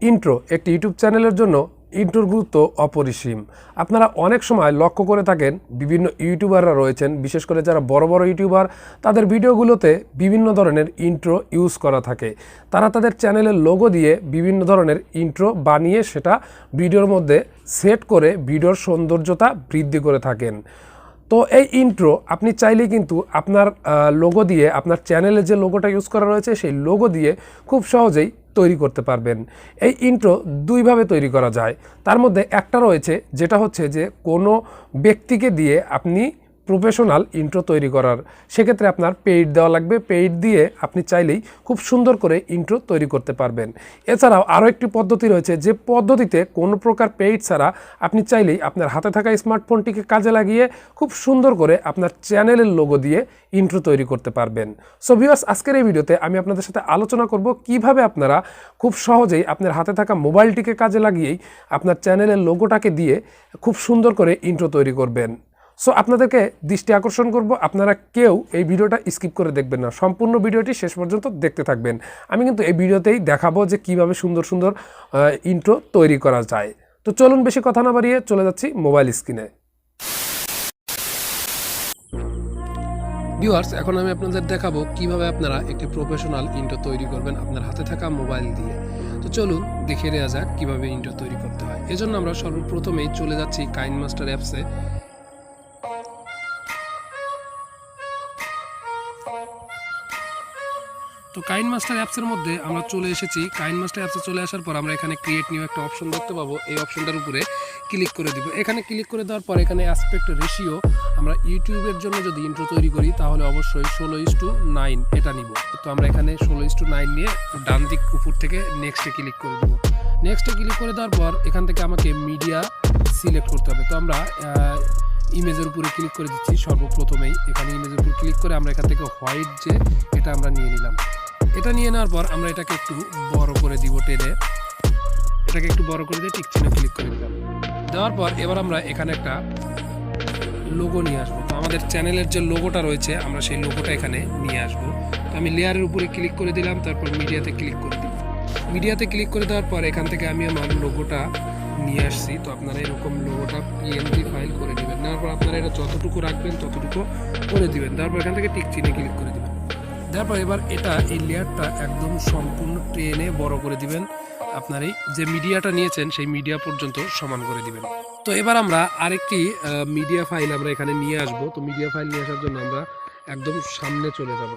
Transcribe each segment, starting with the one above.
Intro একটি YouTube চ্যানেলের জন্য ইন্ট্রোর গুরুত্ব অপরিসীম। আপনারা অনেক সময় লক্ষ্য করে থাকেন বিভিন্ন ইউটিউবাররা রয়েছেন, বিশেষ করে যারা বড় বড় ইউটিউবার, তাদের ভিডিওগুলোতে বিভিন্ন ধরনের ইন্ট্রো ইউজ করা থাকে। তারা তাদের চ্যানেলের লোগো দিয়ে বিভিন্ন ধরনের ইন্ট্রো বানিয়ে সেটা ভিডিওর মধ্যে সেট করে ভিডিওর সৌন্দর্যতা বৃদ্ধি করে থাকেন। তো এই ইন্ট্রো আপনি চাইলেই কিন্তু আপনার লোগো দিয়ে, আপনার চ্যানেলে যে লোগোটা ইউজ করা রয়েছে সেই লোগো দিয়ে খুব সহজেই তৈরি করতে পারবেন। এই ইন্ট্রো দুইভাবে তৈরি করা যায়। তার মধ্যে একটা রয়েছে যেটা হচ্ছে যে কোনো ব্যক্তিকে দিয়ে আপনি প্রফেশনাল ইন্ট্রো তৈরি করার, সেক্ষেত্রে আপনার পেইড দেওয়া লাগবে। পেইড দিয়ে আপনি চাইলেই খুব সুন্দর করে ইন্ট্রো তৈরি করতে পারবেন। এছাড়াও আরও একটি পদ্ধতি রয়েছে, যে পদ্ধতিতে কোনো প্রকার পেইড ছাড়া আপনি চাইলেই আপনার হাতে থাকা স্মার্টফোনটিকে কাজে লাগিয়ে খুব সুন্দর করে আপনার চ্যানেলের লোগো দিয়ে ইন্ট্রো তৈরি করতে পারবেন। সো ভিউয়ার্স, আজকের এই ভিডিওতে আমি আপনাদের সাথে আলোচনা করব কিভাবে আপনারা খুব সহজেই আপনার হাতে থাকা মোবাইলটিকে কাজে লাগিয়েই আপনার চ্যানেলের লোগোটাকে দিয়ে খুব সুন্দর করে ইন্ট্রো তৈরি করবেন। সো আপনাদেরকে দৃষ্টি আকর্ষণ করব, আপনারা কেউ এই ভিডিওটা স্কিপ করে দেখবেন না, সম্পূর্ণ ভিডিওটি শেষ পর্যন্ত দেখতে থাকবেন। আমি কিন্তু এই ভিডিওতেই দেখাবো যে কিভাবে সুন্দর সুন্দর ইন্ট্রো তৈরি করা যায়। তো চলুন বেশি কথা না বাড়িয়ে চলে যাচ্ছি মোবাইল স্ক্রিনে। ভিউয়ার্স, এখন আমি আপনাদের দেখাবো কিভাবে আপনারা একটি প্রফেশনাল ইন্ট্রো তৈরি করবেন আপনার হাতে থাকা মোবাইল দিয়ে। তো চলুন দেখে নেওয়া যাক কিভাবে ইন্ট্রো তৈরি করতে হয়। এজন্য আমরা সর্বপ্রথমেই চলে যাচ্ছি কাইনমাস্টার অ্যাপসে। তো কাইনমাস্টার অ্যাপসের মধ্যে আমরা চলে এসেছি। কাইনমাস্টার অ্যাপসে চলে আসার পর আমরা এখানে ক্রিয়েট নিউ একটা অপশন দেখতে পাবো। এই অপশনটার উপরে ক্লিক করে দিব। এখানে ক্লিক করে দেওয়ার পর এখানে অ্যাসপেক্ট রেশিও, আমরা ইউটিউবের জন্য যদি ইন্ট্রো তৈরি করি তাহলে অবশ্যই 16:9 এটা নিব। তো আমরা এখানে 16:9 নিয়ে ডান দিক উপর থেকে নেক্সটে ক্লিক করে দেবো। নেক্সটে ক্লিক করে দেওয়ার পর এখান থেকে আমাকে মিডিয়া সিলেক্ট করতে হবে। তো আমরা ইমেজের উপরে ক্লিক করে দিচ্ছি সর্বপ্রথমেই। এখানে ইমেজের উপর ক্লিক করে আমরা এখান থেকে হোয়াইট যে এটা আমরা নিয়ে নিলাম। এটা নিয়ে নেওয়ার পর আমরা এটাকে একটু বড় করে দিব, টেনে এটাকে একটু বড় করে দিয়ে টিক চিহ্নে ক্লিক করে দিলাম। দেওয়ার পর এবার আমরা এখানে একটা লোগো নিয়ে আসবো। তো আমাদের চ্যানেলের যে লোগোটা রয়েছে আমরা সেই লোগোটা এখানে নিয়ে আসবো। তো আমি লেয়ারের উপরে ক্লিক করে দিলাম, তারপর মিডিয়াতে ক্লিক করে দিলাম। মিডিয়াতে ক্লিক করে দেওয়ার পর এখান থেকে আমি আমার লোগোটা নিয়ে আসছি। তো আপনারা এরকম লোগোটা PNG ফাইল করে দিবেন। নেওয়ার পর আপনারা এটা যতটুকু রাখবেন ততটুকু করে দিবেন। তারপর এখান থেকে টিক চিহ্নে ক্লিক করে দিবেন। তারপর এবার এই লেয়ারটা একদম সম্পূর্ণ টেনে বড় করে দিবেন। আপনার এই যে মিডিয়াটা নিয়েছেন সেই মিডিয়া পর্যন্ত সমান করে দিবেন। তো এবার আমরা আরেকটি মিডিয়া ফাইল আমরা এখানে নিয়ে আসব। তো মিডিয়া ফাইল নিয়ে আসার জন্য আমরা একদম সামনে চলে যাব,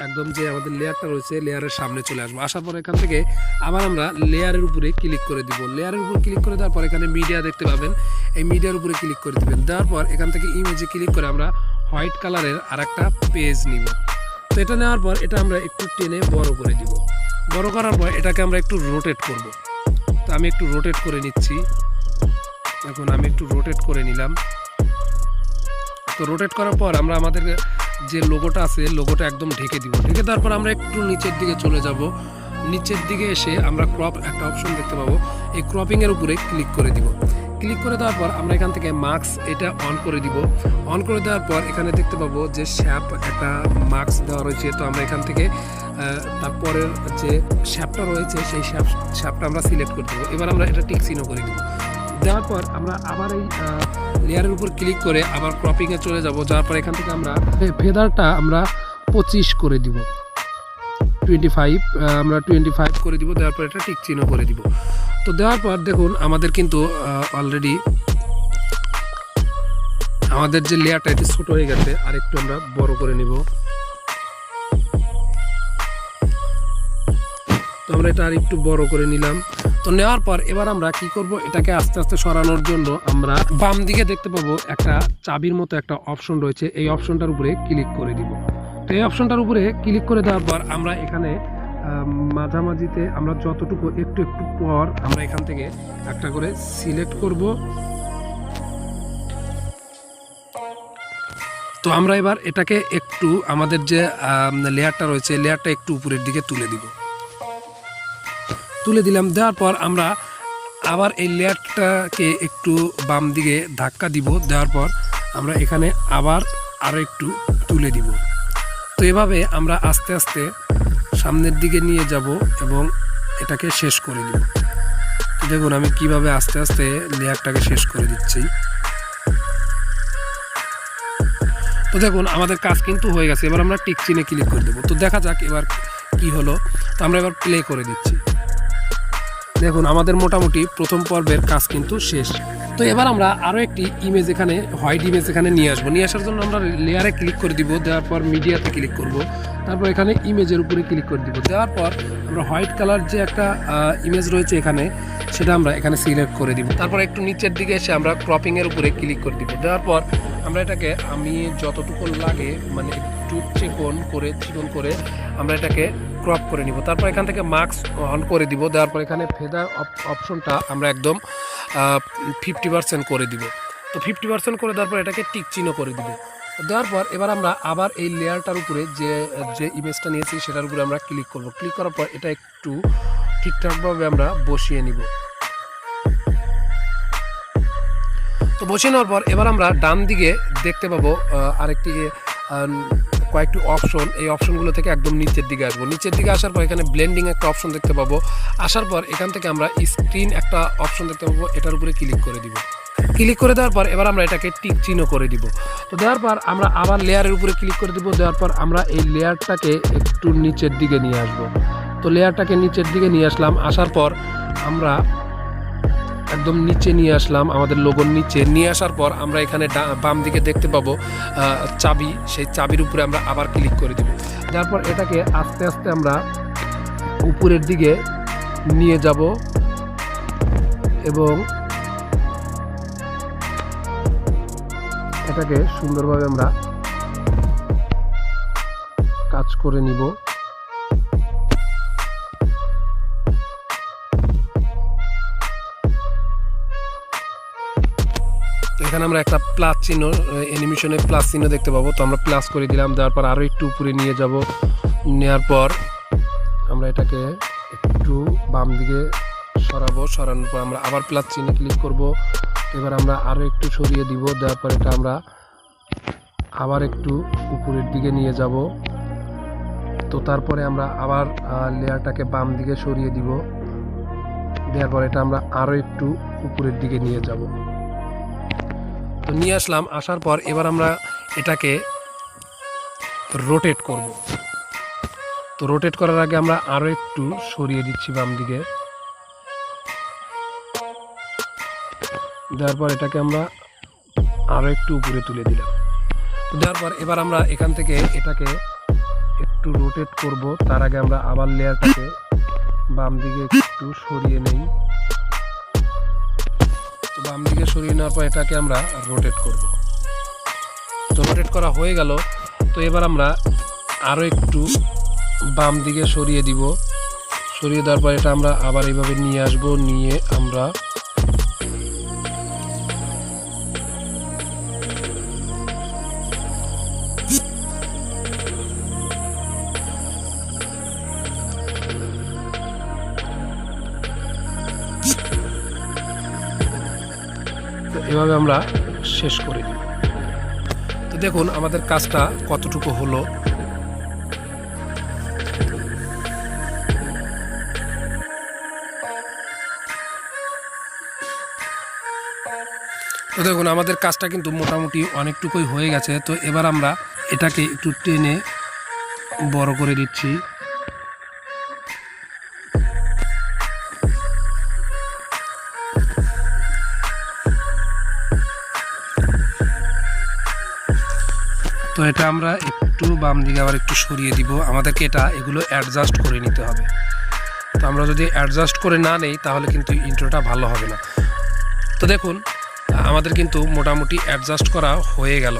একদম যে আমাদের লেয়ারটা রয়েছে লেয়ারের সামনে চলে আসবো। আসার পর এখান থেকে আবার আমরা লেয়ারের উপরে ক্লিক করে দিব। লেয়ারের উপর ক্লিক করে দেওয়ার পর এখানে মিডিয়া দেখতে পাবেন, এই মিডিয়ার উপরে ক্লিক করে দিবেন। দেওয়ার পর এখান থেকে ইমেজে ক্লিক করে আমরা হোয়াইট কালারের আর একটা পেজ নিব। তো এটা নেওয়ার পর এটা আমরা একটু টেনে বড় করে দিব। বড় করার পর এটাকে আমরা একটু রোটেট করব। তো আমি একটু রোটেট করে নিচ্ছি। এখন আমি একটু রোটেট করে নিলাম। তো রোটেট করার পর আমরা আমাদের যে লোগোটা আছে লোগোটা একদম ঢেকে দিব। ঢেকে দেওয়ার পর আমরা একটু নিচের দিকে চলে যাব। নিচের দিকে এসে আমরা ক্রপ একটা অপশন দেখতে পাবো। এই ক্রপিংয়ের উপরে ক্লিক করে দিব। ক্লিক করে দেওয়ার পর আমরা এখান থেকে মার্কস এটা অন করে দিব। অন করে দেওয়ার পর এখানে দেখতে পাবো যে শ্যাপ একটা মার্কস দেওয়া রয়েছে। তো আমরা এখান থেকে তারপরের যে শ্যাপটা রয়েছে সেই শ্যাপটা আমরা সিলেক্ট করে দেবো। এবার আমরা এটা টিক চিহ্ন করে দিব। দেওয়ার পর আমরা আবার এই লেয়ারের উপর ক্লিক করে আবার ক্রপিংয়ে চলে যাব। যাওয়ার পর এখান থেকে আমরা ফেদারটা আমরা 25 করে দিব, 25 আমরা 25 করে দিব। দেওয়ার পর এটা টিক চিহ্ন করে দিব। তো দেওয়ার পর দেখুন আমাদের কিন্তু অলরেডি আমাদের যে লেয়ারটা এটি ছোট হয়ে গেছে, আর একটু আমরা বড় করে নিব। তো আমরা এটা আর একটু বড় করে নিলাম। তো নেওয়ার পর এবার আমরা কি করব, এটাকে আস্তে আস্তে সরানোর জন্য আমরা বাম দিকে দেখতে পাবো একটা চাবির মতো একটা অপশন রয়েছে। এই অপশনটার উপরে ক্লিক করে দিব। তো এই অপশনটার উপরে ক্লিক করে দেওয়ার পর আমরা এখানে মাঝামাঝিতে আমরা যতটুকু একটু একটু পর আমরা এখান থেকে একটা করে সিলেক্ট করব। তো আমরা এবার এটাকে একটু আমাদের যে লেয়ারটা রয়েছে লেয়ারটা একটু উপরের দিকে তুলে দিব। তুলে দিলাম। দেওয়ার পর আমরা আবার এই লেয়ারটাকে একটু বাম দিকে ধাক্কা দিব। দেওয়ার পর আমরা এখানে আবার আরও একটু তুলে দিব। তো এভাবে আমরা আস্তে আস্তে সামনের দিকে নিয়ে যাব এবং এটাকে শেষ করে দিব। দেখুন আমি কিভাবে আস্তে আস্তে লেয়ারটাকে শেষ করে দিচ্ছি। তো দেখুন আমাদের কাজ কিন্তু হয়ে গেছে। এবার আমরা টিক চিহ্নে ক্লিক করে দেবো। তো দেখা যাক এবার কি হলো। তো আমরা এবার প্লে করে দিচ্ছি। দেখুন আমাদের মোটামুটি প্রথম পর্বের কাজ কিন্তু শেষ। তো এবার আমরা আরও একটি ইমেজ এখানে হোয়াইট ইমেজ এখানে নিয়ে আসবো। নিয়ে আসার জন্য আমরা লেয়ারে ক্লিক করে দিব, দেওয়ার পর মিডিয়াতে ক্লিক করব, তারপর এখানে ইমেজের উপরে ক্লিক করে দিব। দেওয়ার পর আমরা হোয়াইট কালার যে একটা ইমেজ রয়েছে এখানে, সেটা আমরা এখানে সিলেক্ট করে দিব। তারপর একটু নিচের দিকে এসে আমরা ক্রপিংয়ের উপরে ক্লিক করে দিব। দেওয়ার পর আমরা এটাকে আমি যতটুকু লাগে মানে একটু চিকন করে আমরা এটাকে ক্রপ করে নিব। তারপর এখান থেকে মার্কস অন করে দিব। দেওয়ার পর এখানে ফেদার অপশনটা আমরা একদম 50% করে দিব। তো 50% করে দেওয়ার পর এটাকে টিক চিহ্ন করে দিব। দেওয়ার পর এবার আমরা আবার এই লেয়ারটার উপরে যে ইমেজটা নিয়েছি সেটার উপরে আমরা ক্লিক করব। ক্লিক করার পর এটা একটু ঠিকঠাকভাবে আমরা বসিয়ে নিব। তো বসিয়ে নেওয়ার পর এবার আমরা ডান দিকে দেখতে পাবো আরেকটি কয়েকটি অপশন। এই অপশনগুলো থেকে একদম নিচের দিকে আসবো। নিচের দিকে আসার পর এখানে ব্লেন্ডিং একটা অপশন দেখতে পাবো। আসার পর এখান থেকে আমরা স্ক্রিন একটা অপশন দেখতে পাবো, এটার উপরে ক্লিক করে দিব। ক্লিক করে দেওয়ার পর এবার আমরা এটাকে টিক চিহ্ন করে দিব। তো দেওয়ার পর আমরা আবার লেয়ারের উপরে ক্লিক করে দিব। দেওয়ার পর আমরা এই লেয়ারটাকে একটু নিচের দিকে নিয়ে আসব। তো লেয়ারটাকে নিচের দিকে নিয়ে আসলাম। আসার পর আমরা একদম নিচে নিয়ে আসলাম, আমাদের লোগোর নিচে নিয়ে আসার পর আমরা এখানে বাম দিকে দেখতে পাবো চাবি। সেই চাবির উপরে আমরা আবার ক্লিক করে দিব। তারপর এটাকে আস্তে আস্তে আমরা উপরের দিকে নিয়ে যাব এবং এটাকে সুন্দরভাবে আমরা কাজ করে নিব। এখানে আমরা একটা প্লাস চিহ্ন, অ্যানিমেশনে প্লাস চিহ্ন দেখতে পাবো। তো আমরা প্লাস করে দিলাম। দেওয়ার পর আরও একটু উপরে নিয়ে যাব। নেওয়ার পর আমরা এটাকে একটু বাম দিকে সরাবো। সরানোর পর আমরা আবার প্লাস চিহ্নে ক্লিক করব। এবার আমরা আরও একটু সরিয়ে দিব। দেওয়ার পর এটা আমরা আবার একটু উপরের দিকে নিয়ে যাব। তো তারপরে আমরা আবার লেয়ারটাকে বাম দিকে সরিয়ে দিব। দেওয়ার পর এটা আমরা আরও একটু উপরের দিকে নিয়ে যাব। তো নিয়ে আসলাম। আসার পর এবার আমরা এটাকে রোটেট করব। তো রোটেট করার আগে আমরা আরও একটু সরিয়ে দিচ্ছি বাম দিকে। দেওয়ার পর এটাকে আমরা আরও একটু উপরে তুলে দিলাম। তো দেওয়ার পর এবার আমরা এখান থেকে এটাকে একটু রোটেট করব। তার আগে আমরা আবার লেয়ারটাকে বাম দিকে একটু সরিয়ে নেই। তো বাম দিকে সরিয়ে নেওয়ার পর এটাকে আমরা রোটেট করব। তো রোটেট করা হয়ে গেল। তো এবার আমরা আরও একটু বাম দিকে সরিয়ে দিব। সরিয়ে দেওয়ার পর এটা আমরা আবার এইভাবে নিয়ে আসব। নিয়ে আমরা এভাবে আমরা শেষ করে দিই। তো দেখুন আমাদের কাজটা কতটুকু হলো। তো দেখুন আমাদের কাজটা কিন্তু মোটামুটি অনেকটুকুই হয়ে গেছে। তো এবার আমরা এটাকে একটু টেনে বড় করে দিচ্ছি। তো এটা আমরা একটু বাম দিকে আবার একটু সরিয়ে দিব। আমাদেরকে এগুলো অ্যাডজাস্ট করে নিতে হবে। তো আমরা যদি অ্যাডজাস্ট করে না নেই তাহলে কিন্তু ইন্ট্রোটা ভালো হবে না। তো দেখুন আমাদের কিন্তু মোটামুটি অ্যাডজাস্ট করা হয়ে গেল।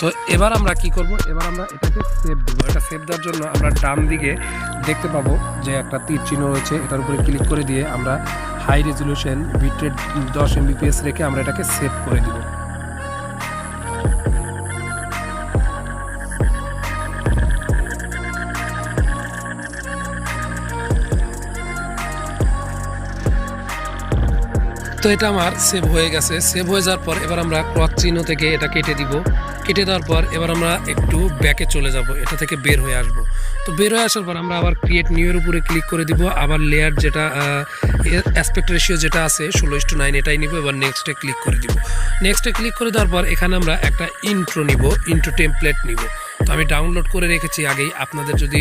তো এবার আমরা কি করব, এবার আমরা এটাকে সেভ দেবো। এটা সেভ দেওয়ার জন্য আমরা ডান দিকে দেখতে পাবো যে একটা তীর চিহ্ন রয়েছে, এটার উপরে ক্লিক করে দিয়ে আমরা হাই রেজলিউশন বিটরেট 10 MBPS রেখে আমরা এটাকে সেভ করে দিব। তো এটা আমার সেভ হয়ে গেছে। সেভ হয়ে যাওয়ার পর এবার আমরা ক্রস চিহ্ন থেকে এটা কেটে দিব। কেটে দেওয়ার পর এবার আমরা একটু ব্যাকে চলে যাব, এটা থেকে বের হয়ে আসব। তো বের হয়ে আসার পর আমরা আবার ক্রিয়েট নিউ এর উপরে ক্লিক করে দিব, আবার লেয়ার যেটা অ্যাসপেক্ট রেশিও যেটা আছে 16:9 এটাই নিব, এবার নেক্সটে ক্লিক করে দিব। নেক্সটে ক্লিক করে দেওয়ার পর এখানে আমরা একটা ইন্ট্রো নিব, ইন্ট্রো টেমপ্লেট নিব। তো আমি ডাউনলোড করে রেখেছি আগেই, আপনাদের যদি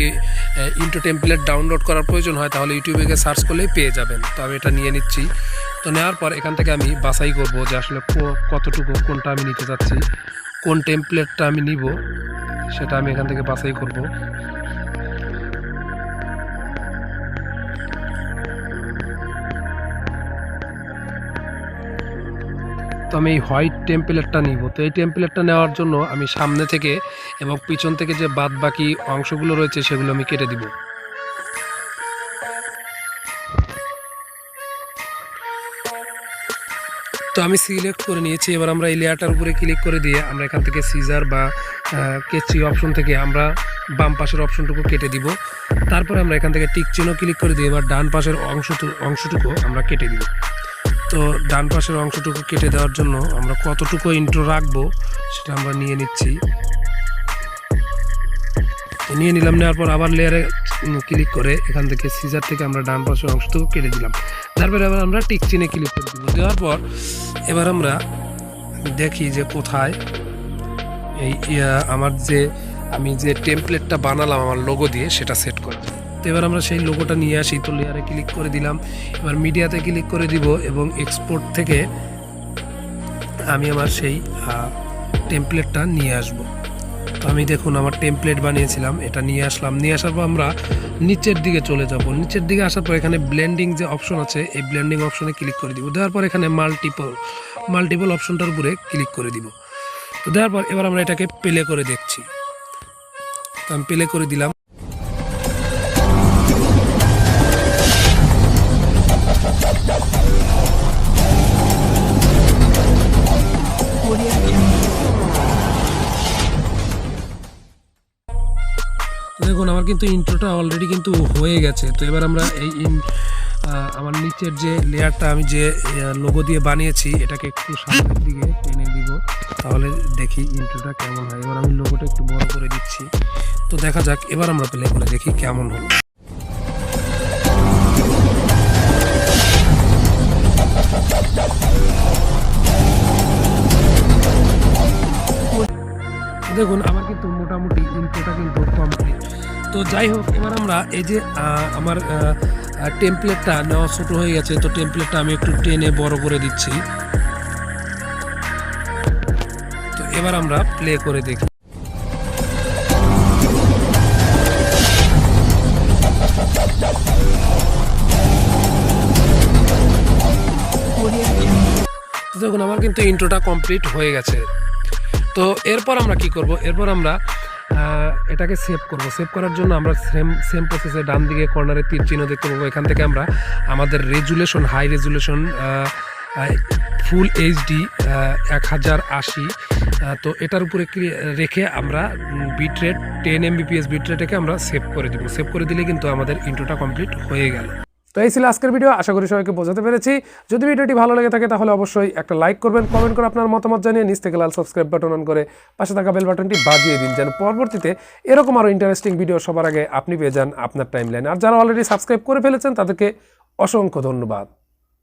ইন্ট্রো টেমপ্লেট ডাউনলোড করার প্রয়োজন হয় তাহলে ইউটিউবে গিয়ে সার্চ করলেই পেয়ে যাবেন। তো আমি এটা নিয়ে নিচ্ছি। তো নেওয়ার পর এখান থেকে আমি বাছাই করব যে আসলে কতটুকু কোনটা আমি নিতে চাচ্ছি, কোন টেমপ্লেটটা আমি নিব সেটা আমি এখান থেকে বাছাই করব। তো আমি এই হোয়াইট টেমপ্লেটটা নিব। তো এই টেমপ্লেটটা নেওয়ার জন্য আমি সামনে থেকে এবং পিছন থেকে যে বাদ বাকি অংশগুলো রয়েছে সেগুলো আমি কেটে দিব। তো আমি সিলেক্ট করে নিয়েছি। এবার আমরা এই লেয়ারটার উপরে ক্লিক করে দিয়ে আমরা এখান থেকে সিজার বা কেচি অপশন থেকে আমরা বাম পাশের অপশনটুকু কেটে দিব। তারপরে আমরা এখান থেকে টিক চিহ্ন ক্লিক করে দিয়ে এবার ডান পাশের অংশটুকু আমরা কেটে দিব। তো ডান পাশের অংশটুকু কেটে দেওয়ার জন্য আমরা কতটুকু ইন্ট্রো রাখবো সেটা আমরা নিয়ে নিচ্ছি। নিয়ে নিলাম, নেওয়ার পর আবার লেয়ারে ক্লিক করে এখান থেকে সিজার থেকে আমরা ডান পাশের অংশটুকু কেটে দিলাম। তারপরে আবার আমরা টিক চিহ্নে ক্লিক করে দিব। দেওয়ার পর এবার আমরা দেখি যে কোথায় এই আমি যে টেমপ্লেটটা বানালাম আমার লোগো দিয়ে সেটা সেট করা। তো এবার আমরা সেই লোগোটা নিয়ে আসি। তো লেয়ারে ক্লিক করে দিলাম, এবার মিডিয়াতে ক্লিক করে দিব এবং এক্সপোর্ট থেকে আমি আমার সেই টেমপ্লেটটা নিয়ে আসব। তো আমি দেখুন আমার টেমপ্লেট বানিয়েছিলাম, এটা নিয়ে আসলাম। নিয়ে আসার পর আমরা নিচের দিকে চলে যাব। নিচের দিকে আসার পর এখানে ব্লেন্ডিং যে অপশন আছে এই ব্লেন্ডিং অপশনে ক্লিক করে দিব। দেওয়ার পর এখানে মাল্টিপল অপশনটার উপরে ক্লিক করে দিব। তো দেওয়ার পর এবার আমরা এটাকে প্লে করে দেখছি। তো আমি প্লে করে দিলাম। দেখুন আমার কিন্তু ইন্ট্রোটা অলরেডি কিন্তু হয়ে গেছে। তো এবার আমরা আমার নিচের যে লেয়ারটা আমি যে লোগো দিয়ে বানিয়েছি এটাকে একটু সামনের দিকে টেনে দিব, তাহলে দেখি ইন্ট্রোটা কেমন হয়। এবার আমি লোগোটা একটু বড় করে দিচ্ছি। তো দেখা যাক, এবার আমরা প্লে করে দেখি কেমন হলো। দেখুন আমার কিন্তু মোটামুটি ইন্ট্রোটা কিন্তু কমপ্লিট। তো যাই হোক, এবার আমরা এই যে আমার টেমপ্লেটটা নেওয়া ছোটো হয়ে গেছে, তো টেমপ্লেটটা আমি একটু টেনে বড় করে দিচ্ছি। তো এবার আমরা প্লে করে দেখি। দেখুন আমার কিন্তু ইন্ট্রোটা কমপ্লিট হয়ে গেছে। তো এরপর আমরা কি করব, এরপর আমরা এটাকে সেভ করব। সেভ করার জন্য আমরা সেম প্রসেসে ডান দিকে কর্নারে তীর চিহ্ন দেখতে পাবো। এখান থেকে আমরা আমাদের resolution high resolution full HD 1080, তো এটার উপরে রেখে আমরা বিটরেট 10 MBPS বিটরেটকে আমরা সেভ করে দেবো। সেভ করে দিলে কিন্তু আমাদের ইন্ট্রোটা কমপ্লিট হয়ে গেল। তো এই ছিল আজকের ভিডিও, আশা করি সবাইকে বোঝাতে পেরেছি। যদি ভিডিওটি ভালো লেগে থাকে তাহলে অবশ্যই একটা লাইক করবেন, কমেন্ট করে আপনার মতামত জানিয়ে নিচ থেকে লাল সাবস্ক্রাইব বাটন অন করে পাশে থাকা বেল বাটনটি বাজিয়ে দিন, যেন পরবর্তীতে এরকম আরও ইন্টারেস্টিং ভিডিও সবার আগে আপনি পেয়ে যান আপনার টাইমলাইনে। আর যারা অলরেডি সাবস্ক্রাইব করে ফেলেছেন তাদেরকে অসংখ্য ধন্যবাদ।